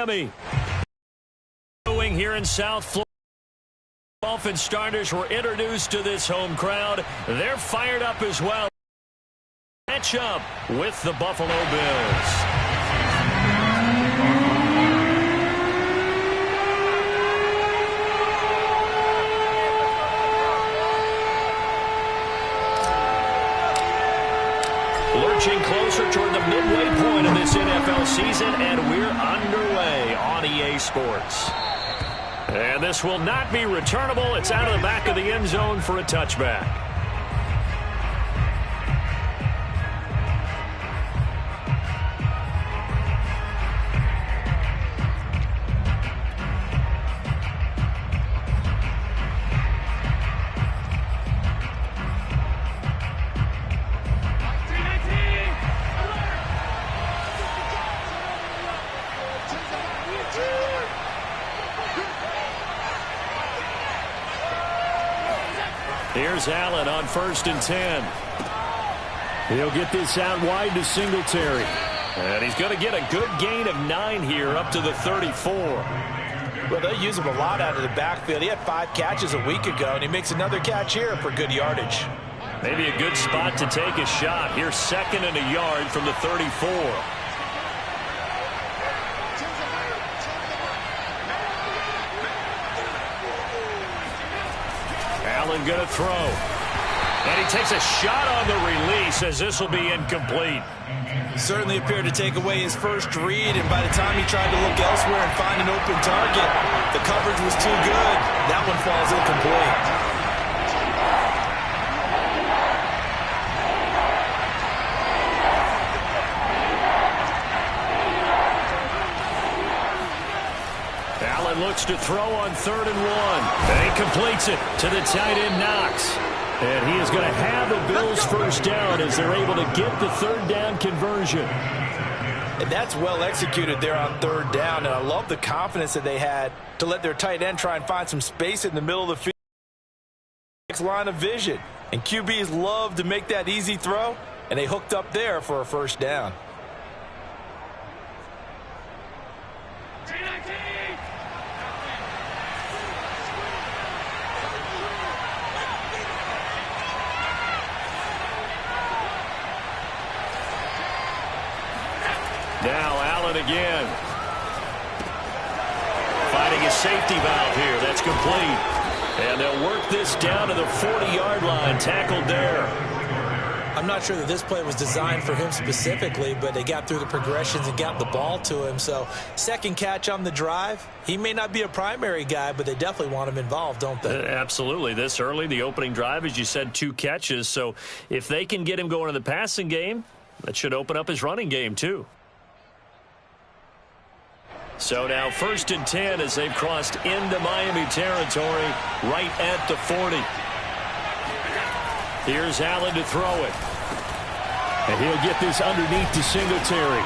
Miami. Here in South Florida, Dolphins starters were introduced to this home crowd. They're fired up as well. Match up with the Buffalo Bills. Lurching closer toward the midway point of this NFL season, and we're underway on EA Sports. And this will not be returnable. It's out of the back of the end zone for a touchback. Here's Allen on 1st and 10. He'll get this out wide to Singletary. And he's going to get a good gain of 9 here up to the 34. Well, they use him a lot out of the backfield. He had 5 catches a week ago, and he makes another catch here for good yardage. Maybe a good spot to take a shot. Here's 2nd and a yard from the 34. Allen going to throw. And he takes a shot on the release as this will be incomplete. Certainly appeared to take away his first read, and by the time he tried to look elsewhere and find an open target, the coverage was too good. That one falls incomplete. Allen looks to throw on 3rd and 1. And he completes it to the tight end Knox. And he is going to have the Bills first down as they're able to get the 3rd down conversion. And that's well executed there on 3rd down. And I love the confidence that they had to let their tight end try and find some space in the middle of the field. Next line of vision. And QBs love to make that easy throw. And they hooked up there for a first down. Now Allen again. Finding a safety valve here. That's complete. And they'll work this down to the 40-yard line. Tackled there. I'm not sure that this play was designed for him specifically, but they got through the progressions and got the ball to him. So, 2nd catch on the drive. He may not be a primary guy, but they definitely want him involved, don't they? Absolutely. This early, the opening drive, as you said, 2 catches. So, if they can get him going in the passing game, that should open up his running game, too. So now 1st and 10 as they've crossed into Miami territory right at the 40. Here's Allen to throw it. And he'll get this underneath to Singletary.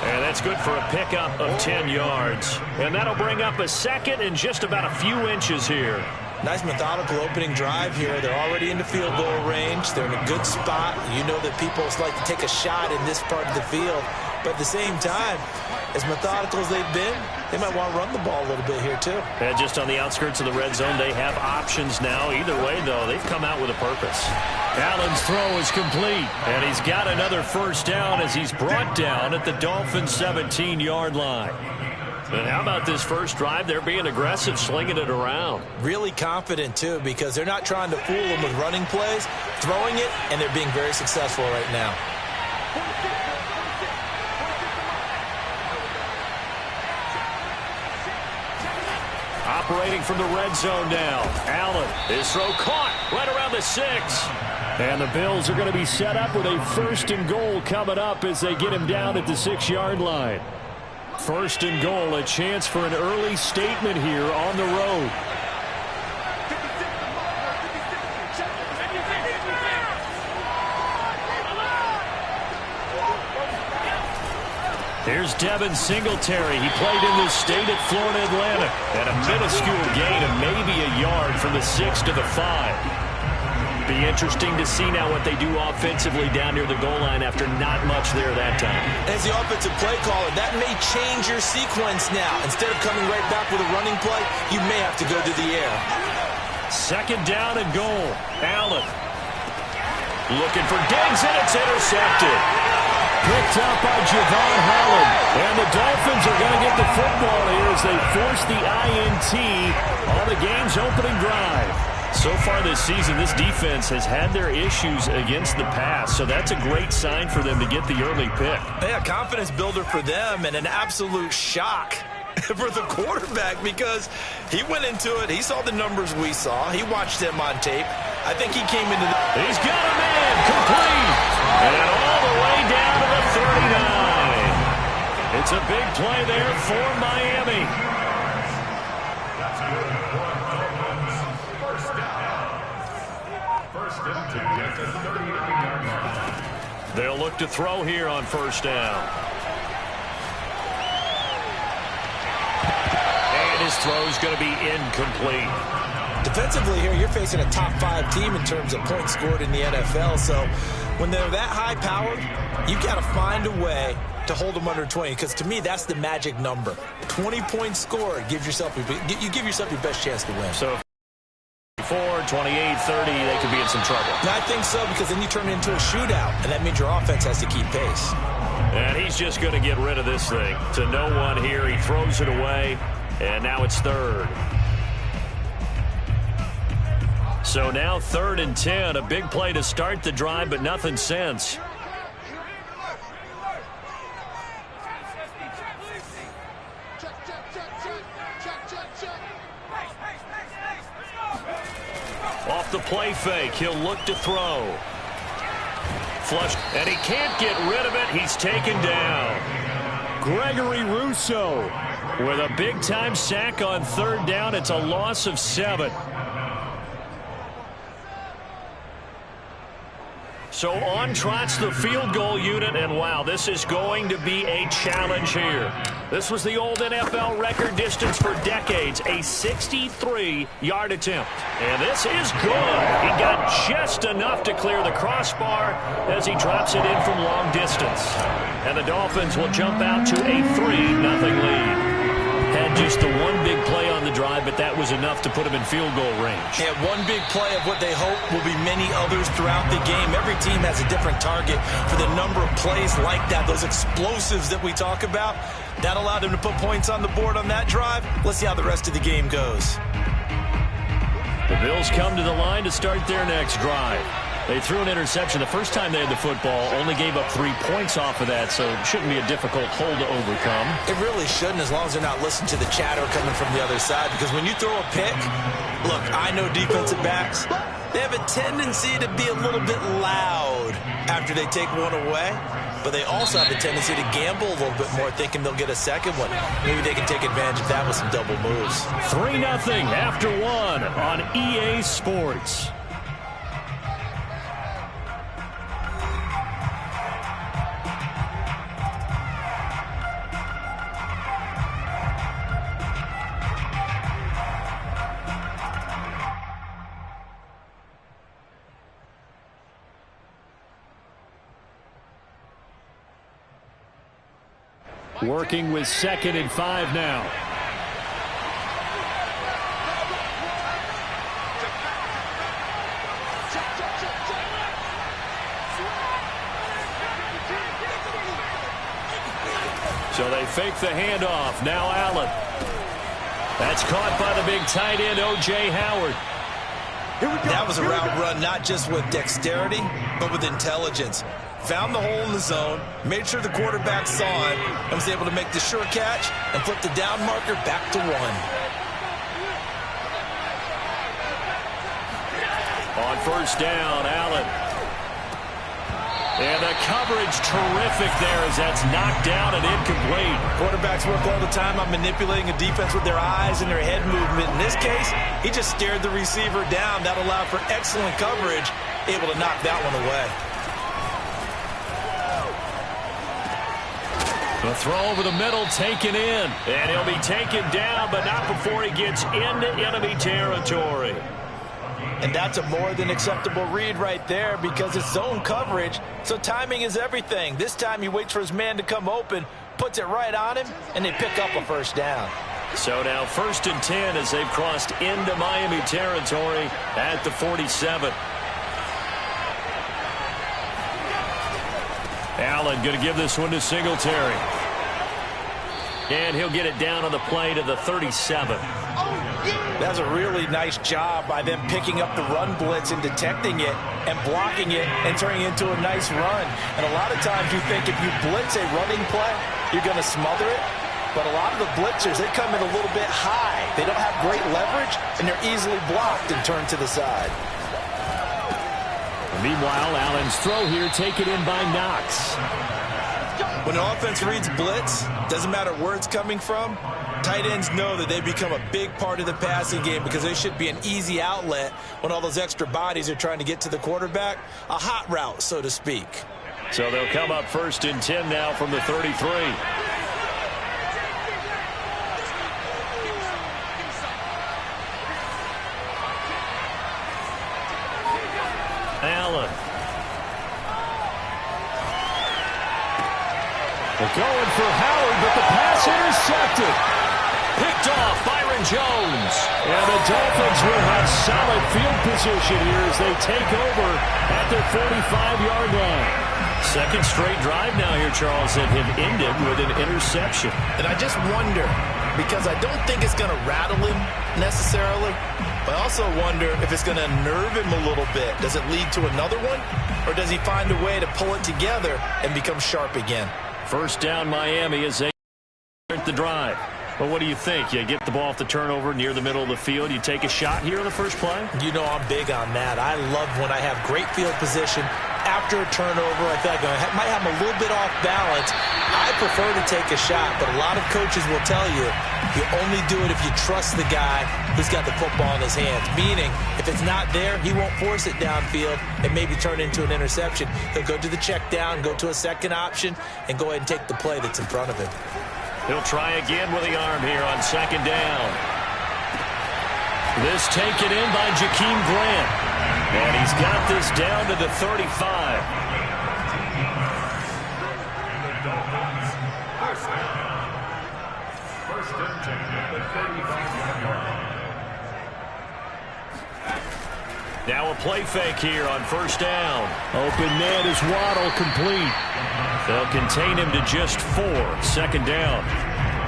And that's good for a pickup of 10 yards. And that'll bring up a 2nd and just about a few inches here. Nice methodical opening drive here. They're already in the field goal range. They're in a good spot. You know that people like to take a shot in this part of the field. But at the same time, as methodical as they've been, they might want to run the ball a little bit here too. And just on the outskirts of the red zone, they have options now. Either way, though, they've come out with a purpose. Allen's throw is complete, and he's got another first down as he's brought down at the Dolphins' 17-yard line. And how about this first drive? They're being aggressive, slinging it around. Really confident, too, because they're not trying to fool them with running plays, throwing it, and they're being very successful right now. Operating from the red zone now. Allen, his throw caught right around the 6. And the Bills are going to be set up with a 1st and goal coming up as they get him down at the 6-yard line. 1st and goal, a chance for an early statement here on the road. Here's Devin Singletary. He played in this state at Florida Atlantic. And a minuscule gain of maybe a yard from the 6 to the 5. Be interesting to see now what they do offensively down near the goal line after not much there that time. As the offensive play caller, that may change your sequence now. Instead of coming right back with a running play, you may have to go to the air. Second down and goal. Allen looking for Diggs, and it's intercepted. Picked up by Javon Holland. And the Dolphins are going to get the football here as they force the INT on the game's opening drive. So far this season, this defense has had their issues against the pass, so that's a great sign for them to get the early pick. Yeah, confidence builder for them and an absolute shock for the quarterback because he went into it. He saw the numbers we saw. He watched them on tape. I think he came into the... He's got a man complete. And all the way down to the 39. It's a big play there for Miami. They'll look to throw here on first down. And his throw's going to be incomplete. Defensively here, you're facing a top 5 team in terms of points scored in the NFL. So when they're that high powered, you've got to find a way to hold them under 20. Because to me, that's the magic number. 20 points scored gives yourself you give yourself your best chance to win. So 24, 28, 30, they could be in some trouble. And I think so, because then you turn it into a shootout, and that means your offense has to keep pace. And he's just going to get rid of this thing to no one here. He throws it away, and now it's third. So now 3rd and 10, a big play to start the drive, but nothing since. Off the play fake, he'll look to throw. Flush, and he can't get rid of it. He's taken down. Gregory Rousseau with a big-time sack on 3rd down. It's a loss of 7. So on trots the field goal unit, and wow, this is going to be a challenge here. This was the old NFL record distance for decades, a 63-yard attempt. And this is good. He got just enough to clear the crossbar as he drops it in from long distance. And the Dolphins will jump out to a 3-0 lead. Had just the one big play on the drive, but that was enough to put him in field goal range. Yeah, one big play of what they hope will be many others throughout the game. Every team has a different target for the number of plays like that, those explosives that we talk about. That allowed them to put points on the board on that drive. Let's see how the rest of the game goes. The Bills come to the line to start their next drive. They threw an interception the first time they had the football, only gave up 3 points off of that, so it shouldn't be a difficult hole to overcome. It really shouldn't, as long as they're not listening to the chatter coming from the other side, because when you throw a pick, look, I know defensive backs, they have a tendency to be a little bit loud after they take one away, but they also have a tendency to gamble a little bit more, thinking they'll get a second one. Maybe they can take advantage of that with some double moves. 3-0 after 1 on EA Sports. Working with 2nd and 5 now. So they fake the handoff. Now Allen. That's caught by the big tight end, O.J. Howard. That was a route run not just with dexterity, but with intelligence. Found the hole in the zone, made sure the quarterback saw it, and was able to make the sure catch and flip the down marker back to 1. On first down, Allen. And the coverage terrific there as that's knocked down and incomplete. Quarterbacks work all the time on manipulating a defense with their eyes and their head movement. In this case, he just stared the receiver down. That allowed for excellent coverage, able to knock that one away. The throw over the middle taken in. And he'll be taken down, but not before he gets into enemy territory. And that's a more than acceptable read right there because it's zone coverage, so timing is everything. This time he waits for his man to come open, puts it right on him, and they pick up a first down. So now 1st and 10 as they've crossed into Miami territory at the 47. Allen going to give this one to Singletary. And he'll get it down on the play to the 37. That's a really nice job by them picking up the run blitz and detecting it and blocking it and turning it into a nice run. And a lot of times you think if you blitz a running play, you're going to smother it. But a lot of the blitzers, they come in a little bit high. They don't have great leverage, and they're easily blocked and turned to the side. Meanwhile, Allen's throw here taken in by Knox. When an offense reads blitz, doesn't matter where it's coming from, tight ends know that they become a big part of the passing game because they should be an easy outlet when all those extra bodies are trying to get to the quarterback. A hot route, so to speak. So they'll come up 1st and 10 now from the 33. Allen. They're going for Howard, but the pass intercepted. Picked off Byron Jones. And the Dolphins will have solid field position here as they take over at their 45-yard line. Second straight drive now here, Charles, that have ended with an interception. And I just wonder, because I don't think it's going to rattle him necessarily, but I also wonder if it's going to nerve him a little bit. Does it lead to another one, or does he find a way to pull it together and become sharp again? First down Miami as they start the drive. But what do you think? You get the ball off the turnover near the middle of the field. You take a shot here on the first play? You know I'm big on that. I love when I have great field position. After a turnover, I feel like I might have a little bit off balance. I prefer to take a shot, but a lot of coaches will tell you you only do it if you trust the guy who's got the football in his hands. Meaning, if it's not there, he won't force it downfield and maybe turn it into an interception. He'll go to the check down, go to a second option, and go ahead and take the play that's in front of him. He'll try again with the arm here on 2nd down. This taken in by Jakeem Grant. And he's got this down to the 35. Now a play fake here on 1st down. Open man is Waddle, complete. They'll contain him to just 4. 2nd down.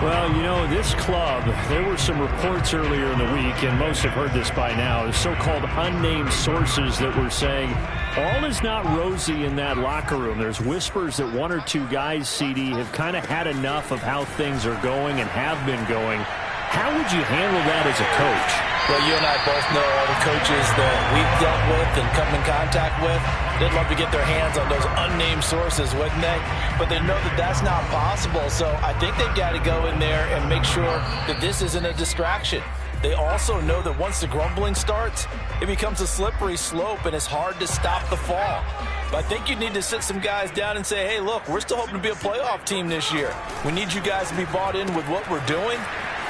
Well, you know, this club, there were some reports earlier in the week, and most have heard this by now, the so-called unnamed sources that were saying all is not rosy in that locker room. There's whispers that 1 or 2 guys, CD, have kind of had enough of how things are going and have been going. How would you handle that as a coach? Well, you and I both know all the coaches that we've dealt with and come in contact with. They'd love to get their hands on those unnamed sources, wouldn't they? But they know that that's not possible, so I think they've got to go in there and make sure that this isn't a distraction. They also know that once the grumbling starts, it becomes a slippery slope, and it's hard to stop the fall. But I think you need to sit some guys down and say, hey, look, we're still hoping to be a playoff team this year. We need you guys to be bought in with what we're doing.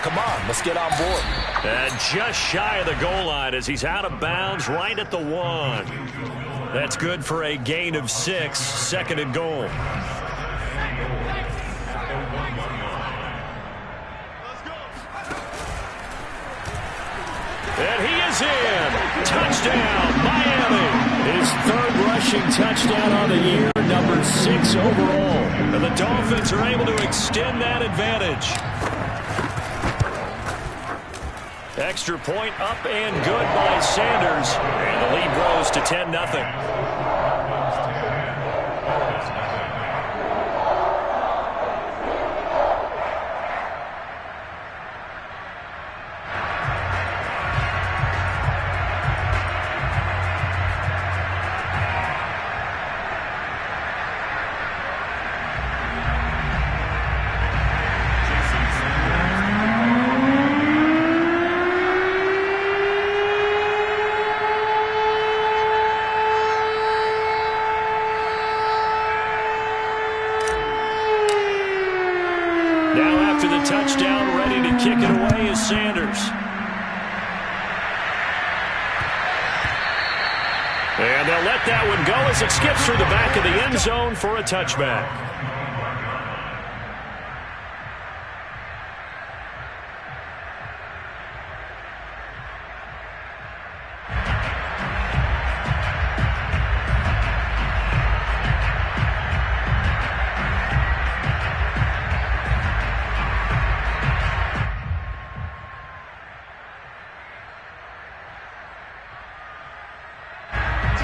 Come on, let's get on board. And just shy of the goal line as he's out of bounds right at the 1. That's good for a gain of 6, 2nd and goal. And he is in. Touchdown, Miami. His 3rd rushing touchdown on the year, number 6 overall. And the Dolphins are able to extend that advantage. Extra point up and good by Sanders. And the lead grows to 10-0. Touchdown, ready to kick it away is Sanders. And they'll let that one go as it skips through the back of the end zone for a touchback.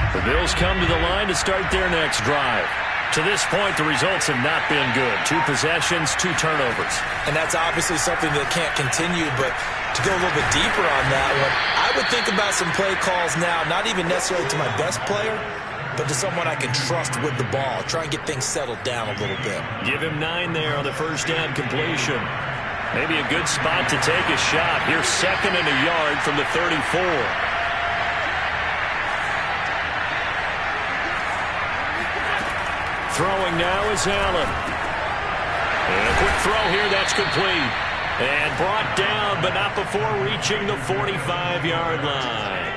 The Bills come to the line to start their next drive. To this point, the results have not been good. 2 possessions, 2 turnovers. And that's obviously something that can't continue, but to go a little bit deeper on that one, I would think about some play calls now, not even necessarily to my best player, but to someone I can trust with the ball. Try and get things settled down a little bit. Give him 9 there on the first down completion. Maybe a good spot to take a shot. Here's 2nd and a yard from the 34. Throwing now is Allen. And a quick throw here, that's complete. And brought down, but not before reaching the 45-yard line.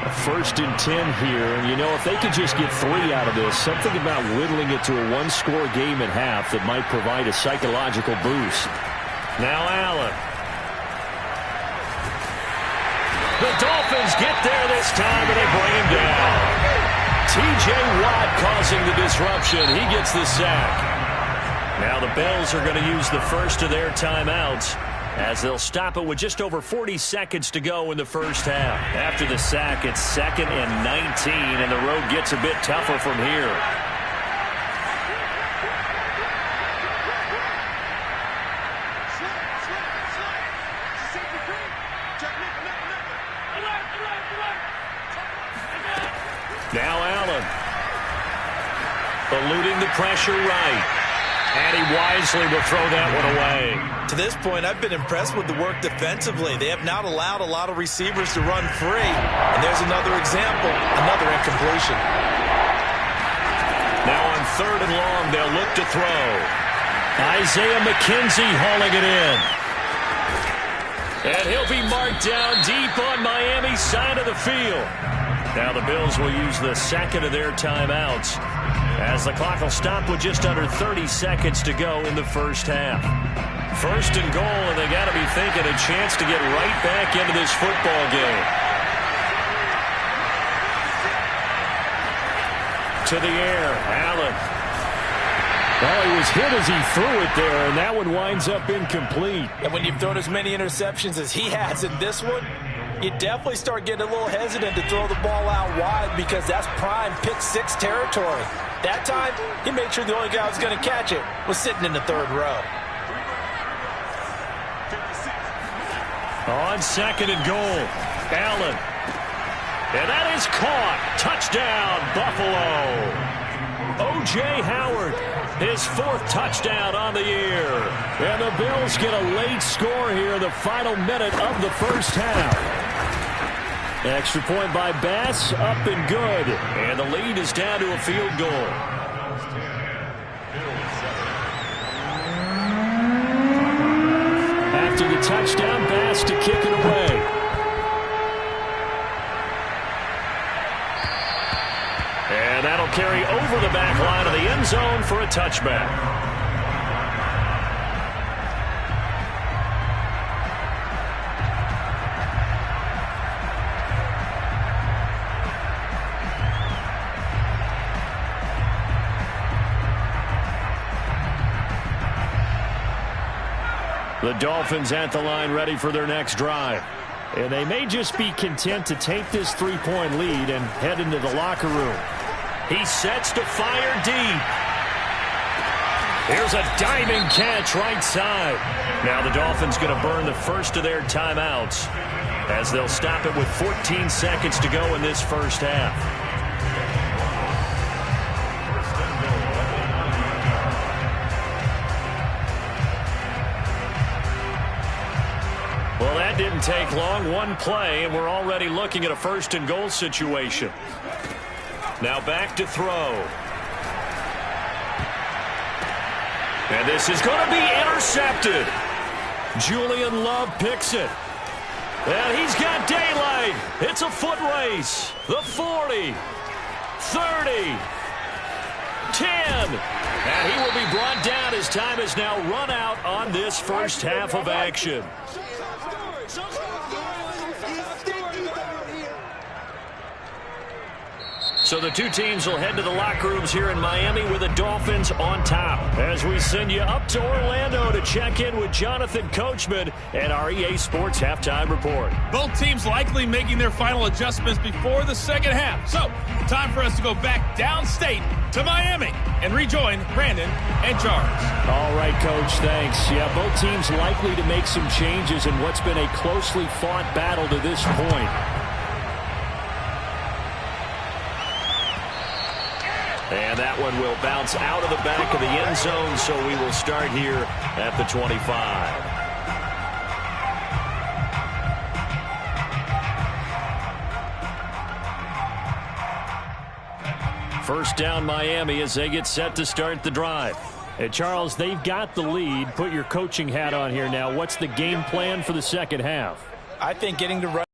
A 1st and 10 here, and you know, if they could just get 3 out of this, something about whittling it to a 1-score game at half that might provide a psychological boost. Now Allen. The Dolphins get there this time, and they bring him down. T.J. Watt causing the disruption. He gets the sack. Now the Bills are going to use the first of their timeouts as they'll stop it with just over 40 seconds to go in the first half. After the sack, it's 2nd and 19, and the road gets a bit tougher from here. Now Allen. Eluding the pressure right. And he wisely will throw that one away. To this point, I've been impressed with the work defensively. They have not allowed a lot of receivers to run free. And there's another example, another incompletion. Now on 3rd and long, they'll look to throw. Isaiah McKenzie hauling it in. And he'll be marked down deep on Miami's side of the field. Now the Bills will use the 2nd of their timeouts as the clock will stop with just under 30 seconds to go in the first half. 1st and goal, and they got to be thinking a chance to get right back into this football game. To the air, Allen. Well, he was hit as he threw it there, and that one winds up incomplete. And when you've thrown as many interceptions as he has in this one, you definitely start getting a little hesitant to throw the ball out wide because that's prime pick 6 territory. That time, he made sure the only guy who was going to catch it was sitting in the 3rd row. On 2nd and goal, Allen. And that is caught. Touchdown, Buffalo. O.J. Howard, his 4th touchdown on the year. And the Bills get a late score here in the final minute of the first half. Extra point by Bass, up and good. And the lead is down to a field goal. After the touchdown, Bass to kick it away. And that'll carry over the back line of the end zone for a touchback. The Dolphins at the line ready for their next drive. And they may just be content to take this 3-point lead and head into the locker room. He sets to fire deep. Here's a diving catch right side. Now the Dolphins going to burn the first of their timeouts as they'll stop it with 14 seconds to go in this first half. Well, that didn't take long. One play, and we're already looking at a 1st and goal situation. Now back to throw. And this is going to be intercepted. Julian Love picks it. And he's got daylight. It's a foot race. The 40, 30. 10. And he will be brought down as time has now run out on this first half of action. So the two teams will head to the locker rooms here in Miami with the Dolphins on top. As we send you up to Orlando to check in with Jonathan Coachman and our EA Sports Halftime Report. Both teams likely making their final adjustments before the second half. So, time for us to go back downstate to Miami and rejoin Brandon and Charles. All right, Coach, thanks. Yeah, both teams likely to make some changes in what's been a closely fought battle to this point. And that one will bounce out of the back of the end zone, so we will start here at the 25. First down, Miami, as they get set to start the drive. And Charles, they've got the lead. Put your coaching hat on here now. What's the game plan for the second half? I think getting to run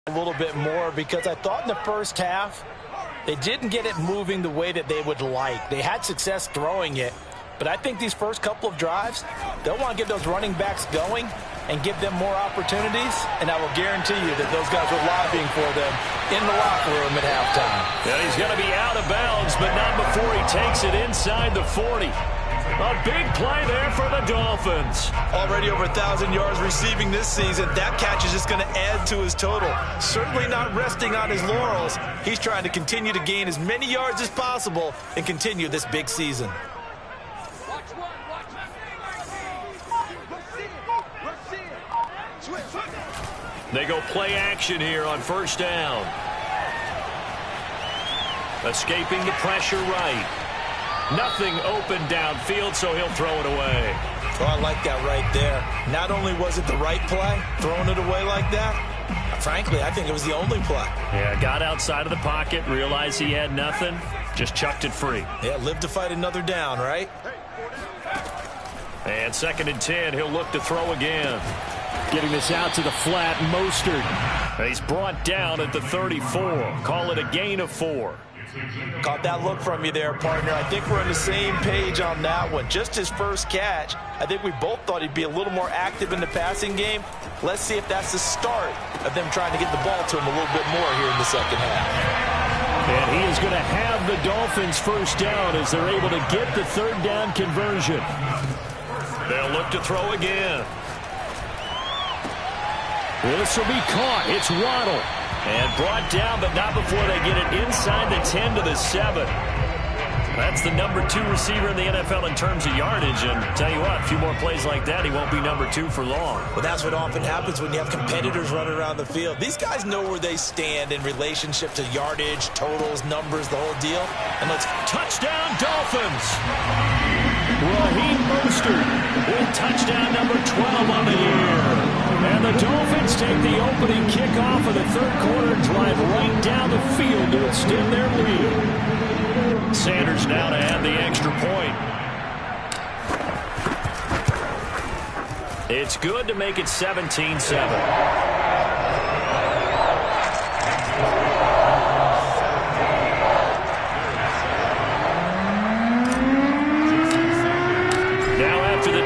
a little bit more, because I thought in the first half they didn't get it moving the way that they would like. They had success throwing it, but I think these first couple of drives, they'll want to get those running backs going and give them more opportunities, and I will guarantee you that those guys were lobbying for them in the locker room at halftime. And he's going to be out of bounds, but not before he takes it inside the 40. A big play there for the Dolphins. Already over 1,000 yards receiving this season. That catch is just going to add to his total. Certainly not resting on his laurels. He's trying to continue to gain as many yards as possible and continue this big season. They go play action here on first down. Escaping the pressure right. Nothing open downfield, so he'll throw it away. Oh, I like that right there. Not only was it the right play, throwing it away like that, frankly, I think it was the only play. Yeah, got outside of the pocket, realized he had nothing, just chucked it free. Yeah, live to fight another down, right? And 2nd and 10, he'll look to throw again. Getting this out to the flat, Mostert. He's brought down at the 34. Call it a gain of 4. Caught that look from you there, partner. I think we're on the same page on that one. Just his first catch. I think we both thought he'd be a little more active in the passing game. Let's see if that's the start of them trying to get the ball to him a little bit more here in the second half. And he is going to have the Dolphins first down as they're able to get the third down conversion. They'll look to throw again. This will be caught. It's Waddle. And brought down, but not before they get it inside the 10 to the 7. That's the number 2 receiver in the NFL in terms of yardage. And tell you what, a few more plays like that, he won't be number 2 for long. Well, that's what often happens when you have competitors running around the field. These guys know where they stand in relationship to yardage, totals, numbers, the whole deal. And let's touchdown, Dolphins! Raheem Mostert with touchdown number 12 on the year. And the Dolphins take the opening kickoff of the third quarter, drive right down the field to extend their lead. Sanders now to add the extra point. It's good to make it 17-7.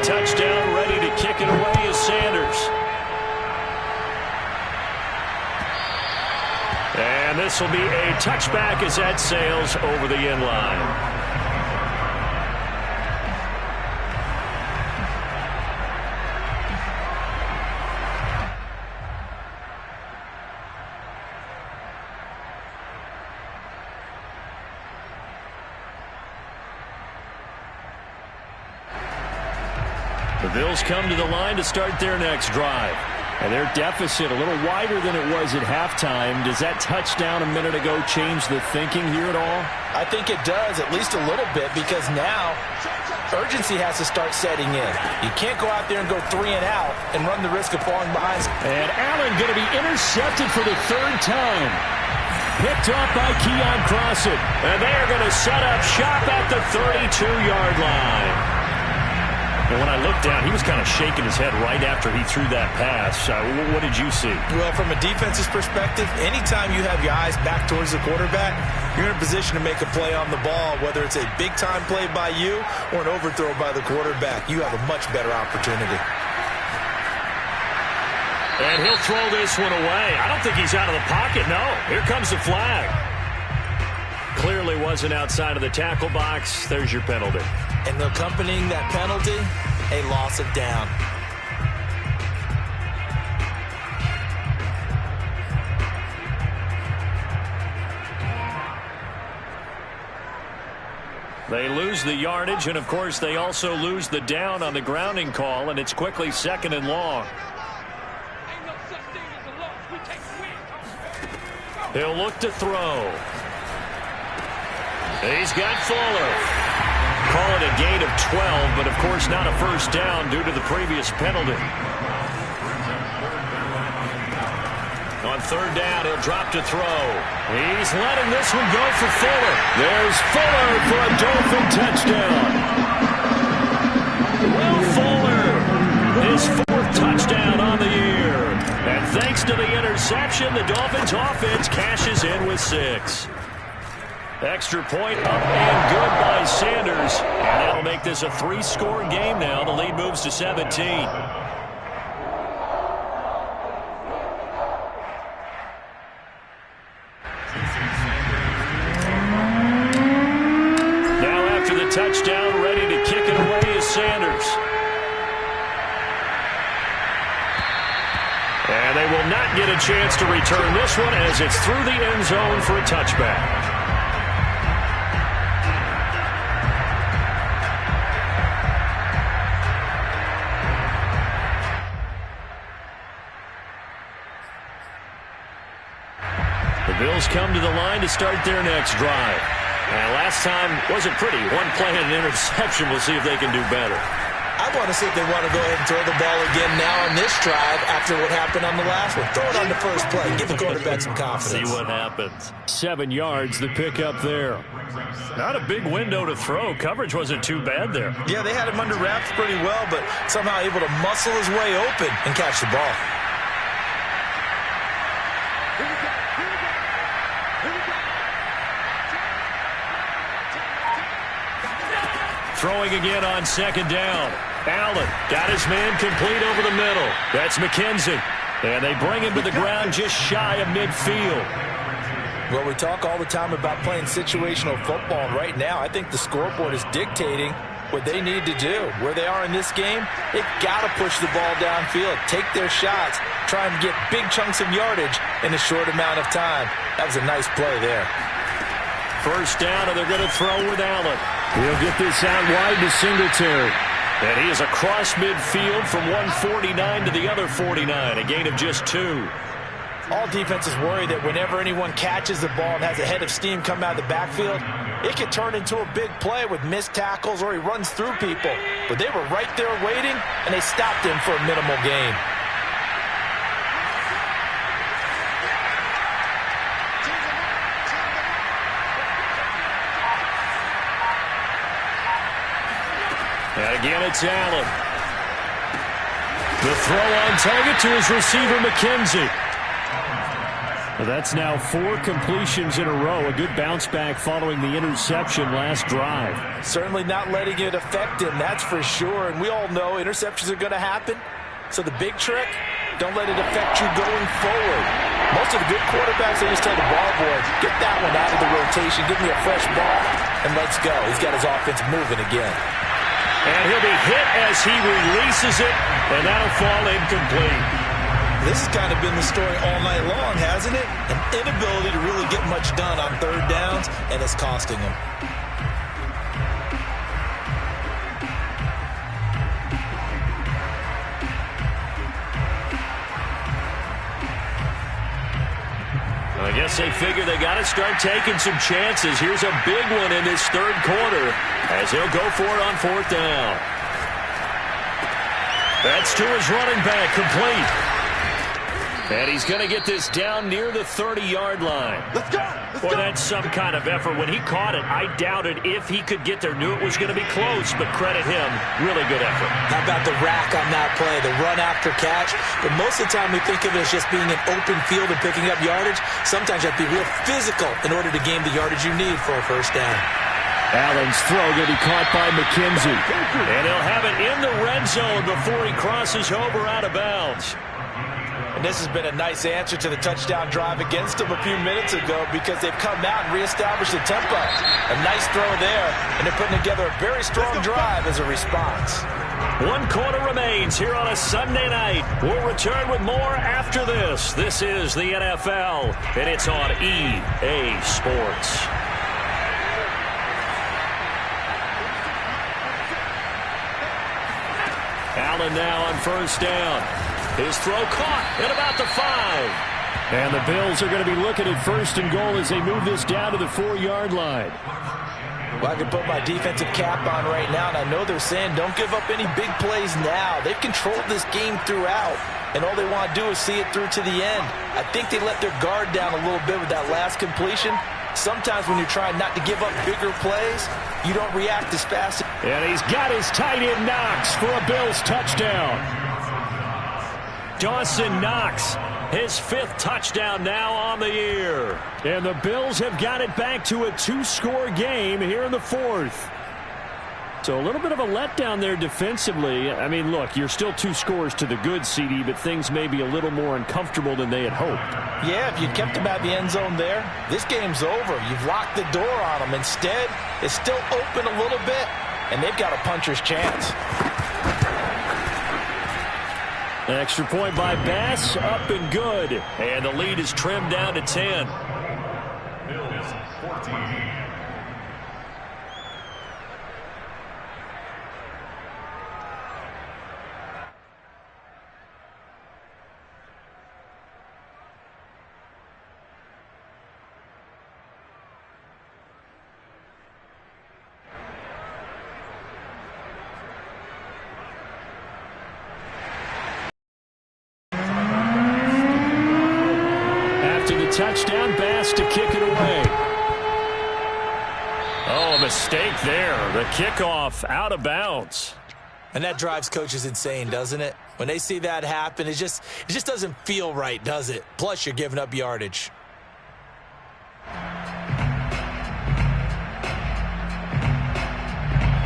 Touchdown, ready to kick it away is Sanders. And this will be a touchback as that sails over the end line. The Bills come to the line to start their next drive. And their deficit a little wider than it was at halftime. Does that touchdown a minute ago change the thinking here at all? I think it does, at least a little bit, because now urgency has to start setting in. You can't go out there and go 3 and out and run the risk of falling behind. And Allen going to be intercepted for the 3rd time. Picked up by Keon Crossett. And they are going to set up shop at the 32-yard line. And when I looked down, he was kind of shaking his head right after he threw that pass. What did you see? Well, from a defense's perspective, anytime you have your eyes back towards the quarterback, you're in a position to make a play on the ball, whether it's a big-time play by you or an overthrow by the quarterback. You have a much better opportunity. And he'll throw this one away. I don't think he's out of the pocket, no. Here comes the flag. Clearly wasn't outside of the tackle box. There's your penalty. And accompanying that penalty, a loss of down. They lose the yardage, and of course they also lose the down on the grounding call, and it's quickly 2nd and long. He'll look to throw. He's got Fuller. Call it a gain of 12, but of course not a first down due to the previous penalty. On 3rd down, he'll drop to throw. He's letting this one go for Fuller. There's Fuller for a Dolphin touchdown. Will Fuller, his 4th touchdown on the year. And thanks to the interception, the Dolphins offense cashes in with 6. Extra point up and good by Sanders. And that'll make this a 3-score game now. The lead moves to 17. Now after the touchdown, ready to kick it away is Sanders. And they will not get a chance to return this one as it's through the end zone for a touchback. Bills come to the line to start their next drive. And last time wasn't pretty. 1 play and an interception. We'll see if they can do better. I want to see if they want to go ahead and throw the ball again now on this drive after what happened on the last one. Throw it on the first play. Give the quarterback some confidence. See what happens. 7 yards, the pickup there. Not a big window to throw. Coverage wasn't too bad there. Yeah, they had him under wraps pretty well, but somehow able to muscle his way open and catch the ball. Throwing again on 2nd down. Allen got his man complete over the middle. That's McKenzie. And they bring him to the ground just shy of midfield. Well, we talk all the time about playing situational football. And right now, I think the scoreboard is dictating what they need to do. Where they are in this game, they've got to push the ball downfield, take their shots, try and get big chunks of yardage in a short amount of time. That was a nice play there. First down, and they're going to throw with Allen. He'll get this out wide to Singletary. And he is across midfield from 149 to the other 49, a gain of just 2. All defenses worry that whenever anyone catches the ball and has a head of steam come out of the backfield, it could turn into a big play with missed tackles or he runs through people. But they were right there waiting, and they stopped him for a minimal gain. And again, it's Allen. The throw on target to his receiver, McKenzie. Well, that's now 4 completions in a row. A good bounce back following the interception last drive. Certainly not letting it affect him, that's for sure. And we all know interceptions are going to happen. So the big trick, don't let it affect you going forward. Most of the good quarterbacks, they just tell the ball boy, get that one out of the rotation, give me a fresh ball, and let's go. He's got his offense moving again. And he'll be hit as he releases it, and that'll fall incomplete. This has kind of been the story all night long, hasn't it? An inability to really get much done on 3rd downs, and it's costing him. I guess they figure they got to start taking some chances. Here's a big one in this 3rd quarter as he'll go for it on 4th down. That's to his running back, complete. And he's going to get this down near the 30-yard line. Let's go! Boy, that's some kind of effort. When he caught it, I doubted if he could get there. Knew it was going to be close, but credit him. Really good effort. How about the rack on that play, the run after catch? But most of the time we think of it as just being an open field and picking up yardage. Sometimes you have to be real physical in order to gain the yardage you need for a first down. Allen's throw going to be caught by McKenzie. And he'll have it in the red zone before he crosses over out of bounds. And this has been a nice answer to the touchdown drive against them a few minutes ago because they've come out and reestablished the tempo. A nice throw there, and they're putting together a very strong drive as a response. 1 quarter remains here on a Sunday night. We'll return with more after this. This is the NFL, and it's on EA Sports. Allen now on first down. His throw caught at about the 5. And the Bills are going to be looking at first and goal as they move this down to the 4-yard line. Well, I can put my defensive cap on right now, and I know they're saying don't give up any big plays now. They've controlled this game throughout, and all they want to do is see it through to the end. I think they let their guard down a little bit with that last completion. Sometimes when you're trying not to give up bigger plays, you don't react as fast. And he's got his tight end Knox for a Bills touchdown. Dawson Knox, his 5th touchdown now on the year. And the Bills have got it back to a 2-score game here in the 4th. So a little bit of a letdown there defensively. I mean, look, you're still 2 scores to the good, CD, but things may be a little more uncomfortable than they had hoped. Yeah, if you kept them out of the end zone there, this game's over. You've locked the door on them. Instead, it's still open a little bit, and they've got a puncher's chance. An extra point by Bass, up and good. And the lead is trimmed down to 10. Bills 14. Touchdown, Bass to kick it away. Oh, a mistake there. The kickoff out of bounds. And that drives coaches insane, doesn't it? When they see that happen, it just doesn't feel right, does it? Plus, you're giving up yardage.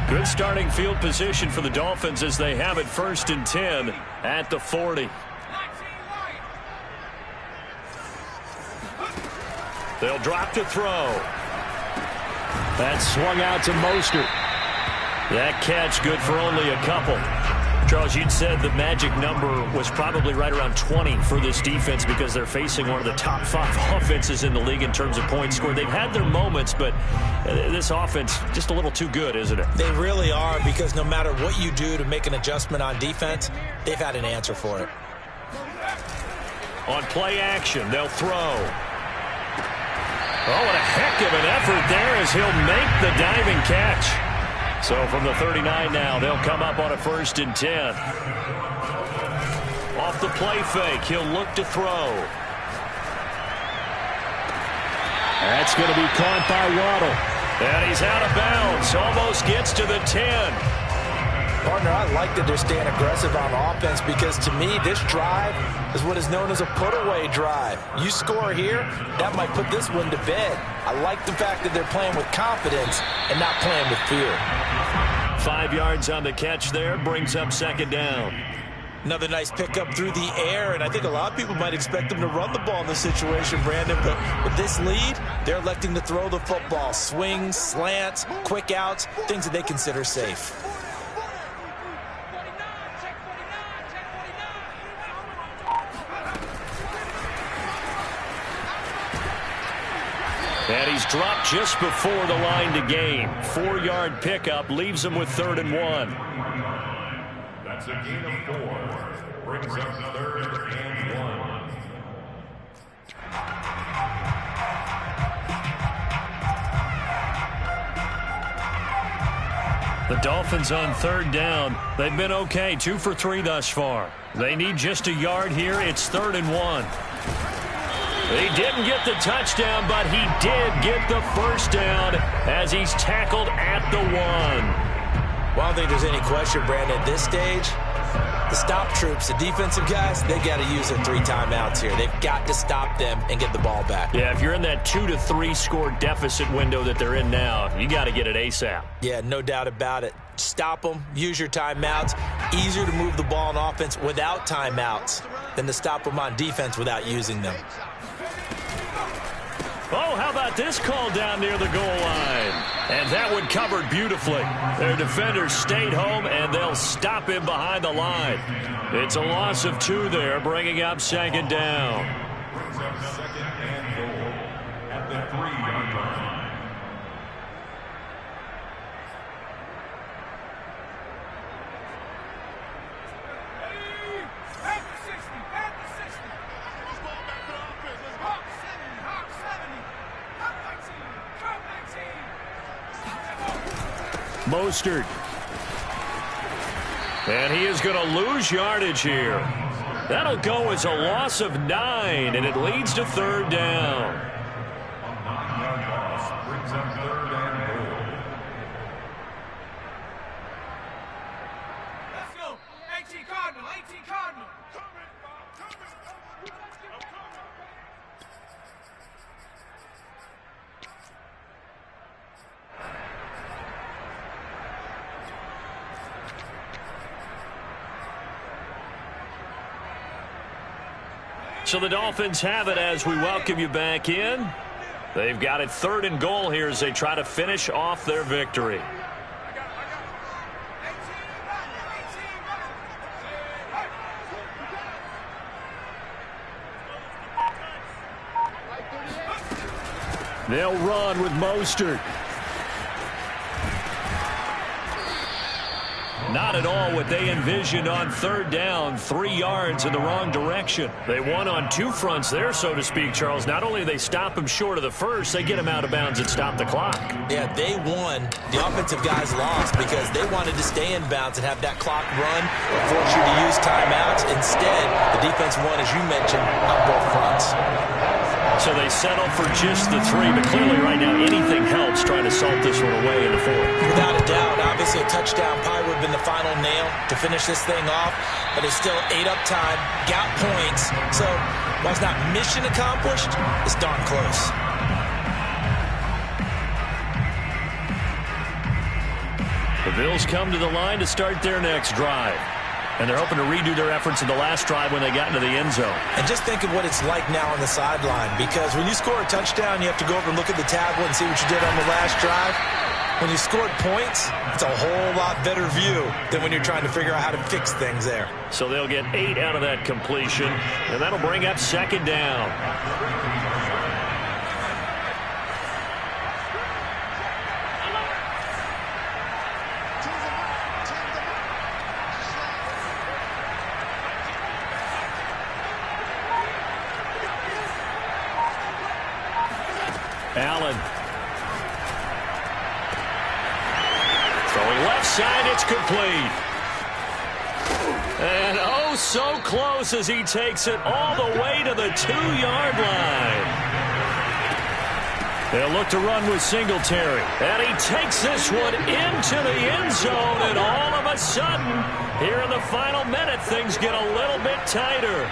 Good starting field position for the Dolphins as they have it 1st and 10 at the 40. They'll drop to throw. That swung out to Mostert. That catch good for only a couple. Charles, you'd said the magic number was probably right around 20 for this defense because they're facing one of the top 5 offenses in the league in terms of points scored. They've had their moments, but this offense just a little too good, isn't it? They really are, because no matter what you do to make an adjustment on defense, they've had an answer for it. On play action, they'll throw. Oh, what a heck of an effort there as he'll make the diving catch. So from the 39 now, they'll come up on a 1st and 10. Off the play fake, he'll look to throw. That's going to be caught by Waddle. And he's out of bounds, almost gets to the 10. Partner, I like that they're staying aggressive on offense because, to me, this drive is what is known as a put-away drive. You score here, that might put this one to bed. I like the fact that they're playing with confidence and not playing with fear. 5 yards on the catch there, brings up 2nd down. Another nice pickup through the air, and I think a lot of people might expect them to run the ball in this situation, Brandon, but with this lead, they're electing to throw the football. Swings, slants, quick outs, things that they consider safe. And he's dropped just before the line to gain. 4-yard pickup leaves him with 3rd and 1. That's a gain of 4. Brings up 3rd and 1. The Dolphins on third down. They've been okay, 2 for 3 thus far. They need just a yard here. It's 3rd and 1. He didn't get the touchdown, but he did get the first down as he's tackled at the 1. Well, I don't think there's any question, Brandon, at this stage, the stop troops, the defensive guys, they got to use their 3 timeouts here. They've got to stop them and get the ball back. Yeah, if you're in that 2 to 3 score deficit window that they're in now, you got to get it ASAP. Yeah, no doubt about it. Stop them, use your timeouts. Easier to move the ball on offense without timeouts than to stop them on defense without using them. Oh, how about this call down near the goal line? And that one covered beautifully. Their defenders stayed home, and they'll stop him behind the line. It's a loss of 2 there, bringing up 2nd down. Brings up 2nd and goal at the 3-yard line. Mostert. And he is going to lose yardage here. That'll go as a loss of 9, and it leads to 3rd down. A 9-yard loss brings up 3rd and goal. Let's go. 18 Cardinal, 18 Cardinal. So the Dolphins have it as we welcome you back in. They've got it 3rd and goal here as they try to finish off their victory. They'll run with Mostert. Not at all what they envisioned on 3rd down, 3 yards in the wrong direction. They won on 2 fronts there, so to speak, Charles. Not only do they stop him short of the first, they get him out of bounds and stop the clock. Yeah, they won. The offensive guys lost because they wanted to stay in bounds and have that clock run and force you to use timeouts. Instead, the defense won, as you mentioned, on both fronts. So they settle for just the 3, but clearly right now anything helps trying to salt this one away in the 4th. Without a doubt, obviously a touchdown probably would have been the final nail to finish this thing off, but it's still ate up time, got points, so while it's not mission accomplished, it's darn close. The Bills come to the line to start their next drive. And they're hoping to redo their efforts in the last drive when they got into the end zone. And just think of what it's like now on the sideline, because when you score a touchdown, you have to go over and look at the tablet and see what you did on the last drive. When you scored points, it's a whole lot better view than when you're trying to figure out how to fix things there. So they'll get 8 out of that completion, and that'll bring up 2nd down. Allen. Throwing left side, it's complete. And oh, so close as he takes it all the way to the 2-yard line. They'll look to run with Singletary. And he takes this one into the end zone. And all of a sudden, here in the final minute, things get a little bit tighter.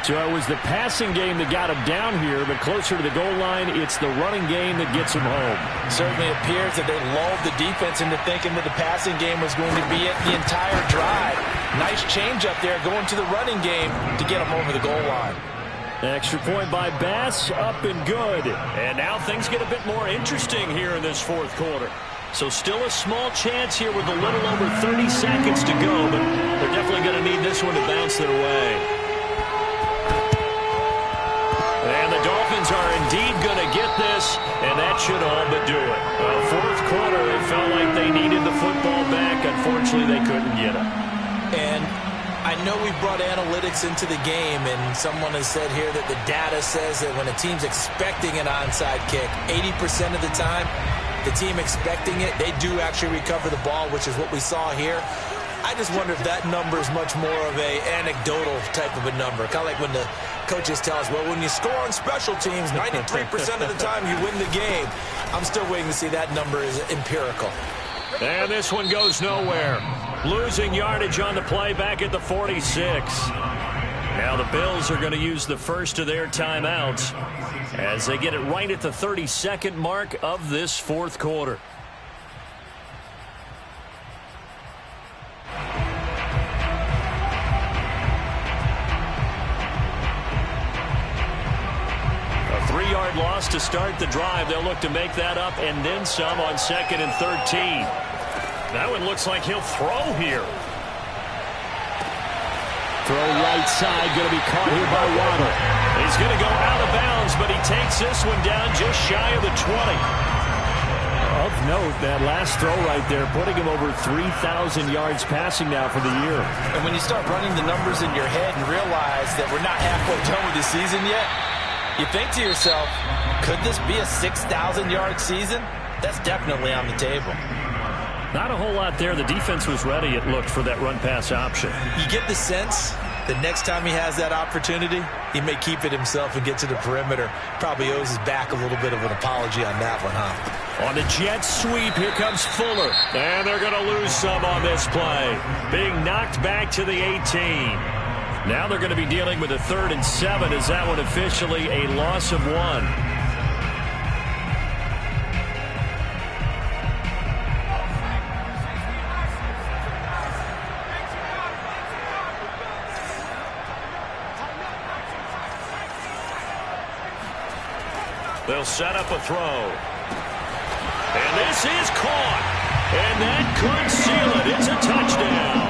So it was the passing game that got him down here, but closer to the goal line, it's the running game that gets him home. Certainly appears that they lulled the defense into thinking that the passing game was going to be it the entire drive. Nice change up there going to the running game to get him over the goal line. Extra point by Bass, up and good. And now things get a bit more interesting here in this 4th quarter. So still a small chance here with a little over 30 seconds to go, but they're definitely going to need this one to bounce their way. And the Dolphins are indeed going to get this, and that should all but do it. 4th quarter, they felt like they needed the football back. Unfortunately, they couldn't get it. And I know we brought analytics into the game, and someone has said here that the data says that when a team's expecting an onside kick, 80% of the time, the team expecting it, they do actually recover the ball, which is what we saw here. I just wonder if that number is much more of a anecdotal type of a number. Kind of like when the coaches tell us, well, when you score on special teams, 93% of the time you win the game. I'm still waiting to see that number is empirical. And this one goes nowhere. Losing yardage on the play back at the 46. Now the Bills are going to use the first of their timeouts as they get it right at the 32nd mark of this fourth quarter. A 3-yard loss to start the drive. They'll look to make that up and then some on 2nd and 13. That one looks like he'll throw here. Throw right side, going to be caught here by Waddle. He's going to go out of bounds, but he takes this one down just shy of the 20. Of note, that last throw right there, putting him over 3,000 yards passing now for the year. And when you start running the numbers in your head and realize that we're not halfway done with the season yet, you think to yourself, could this be a 6,000-yard season? That's definitely on the table. Not a whole lot there. The defense was ready, it looked, for that run-pass option. You get the sense that next time he has that opportunity, he may keep it himself and get to the perimeter. Probably owes his back a little bit of an apology on that one, huh? On the jet sweep, here comes Fuller. And they're going to lose some on this play. Being knocked back to the 18. Now they're going to be dealing with a 3rd and 7. Is that one officially a loss of 1? They'll set up a throw. And this is caught. And that could seal it. It's a touchdown.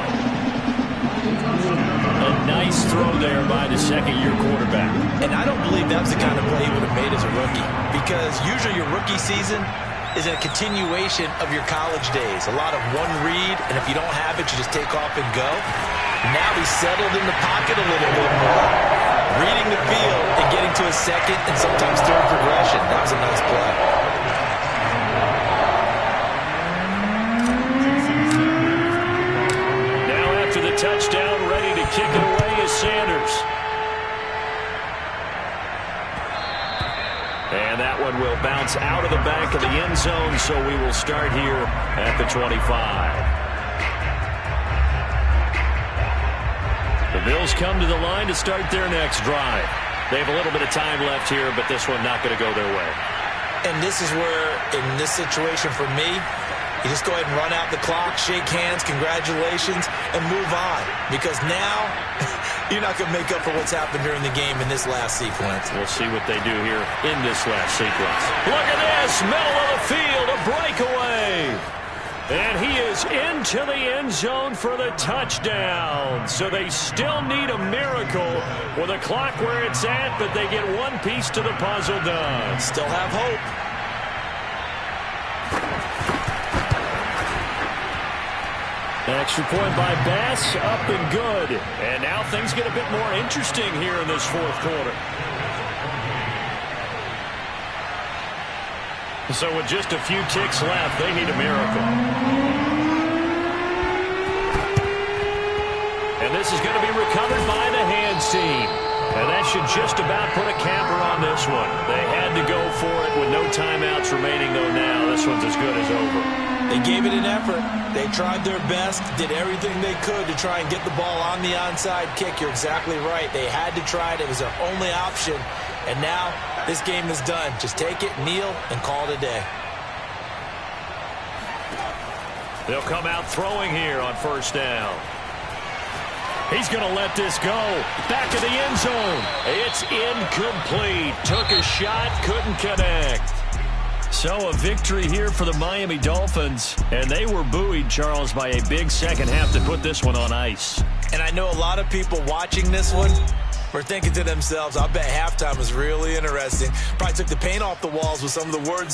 A nice throw there by the second-year quarterback. And I don't believe that was the kind of play he would have made as a rookie. Because usually your rookie season is a continuation of your college days. A lot of one read, and if you don't have it, you just take off and go. Now he's settled in the pocket a little bit more, reading the field and getting to a second and sometimes third progression. That was a nice play. Now after the touchdown, ready to kick it away is Sanders. And that one will bounce out of the back of the end zone, so we will start here at the 25. The Bills come to the line to start their next drive. They have a little bit of time left here, but this one not going to go their way. And this is where, in this situation for me, you just go ahead and run out the clock, shake hands, congratulations, and move on. Because now, you're not going to make up for what's happened during the game in this last sequence. We'll see what they do here in this last sequence. Look at this, middle of the field, a breakaway. And he is into the end zone for the touchdown. So they still need a miracle with a clock where it's at, but they get one piece to the puzzle done. Still have hope. Extra point by Bass, up and good. And now things get a bit more interesting here in this fourth quarter. So with just a few ticks left, they need a miracle. And this is going to be recovered by the hands team. And that should just about put a capper on this one. They had to go for it with no timeouts remaining, though now this one's as good as over. They gave it an effort. They tried their best, did everything they could to try and get the ball on the onside kick. You're exactly right. They had to try it. It was their only option. And now this game is done. Just take it, kneel, and call it a day. They'll come out throwing here on first down. He's going to let this go. Back of the end zone. It's incomplete. Took a shot, couldn't connect. So a victory here for the Miami Dolphins. And they were buoyed, Charles, by a big second half to put this one on ice. And I know a lot of people watching this one were thinking to themselves, I bet halftime was really interesting. Probably took the paint off the walls with some of the words that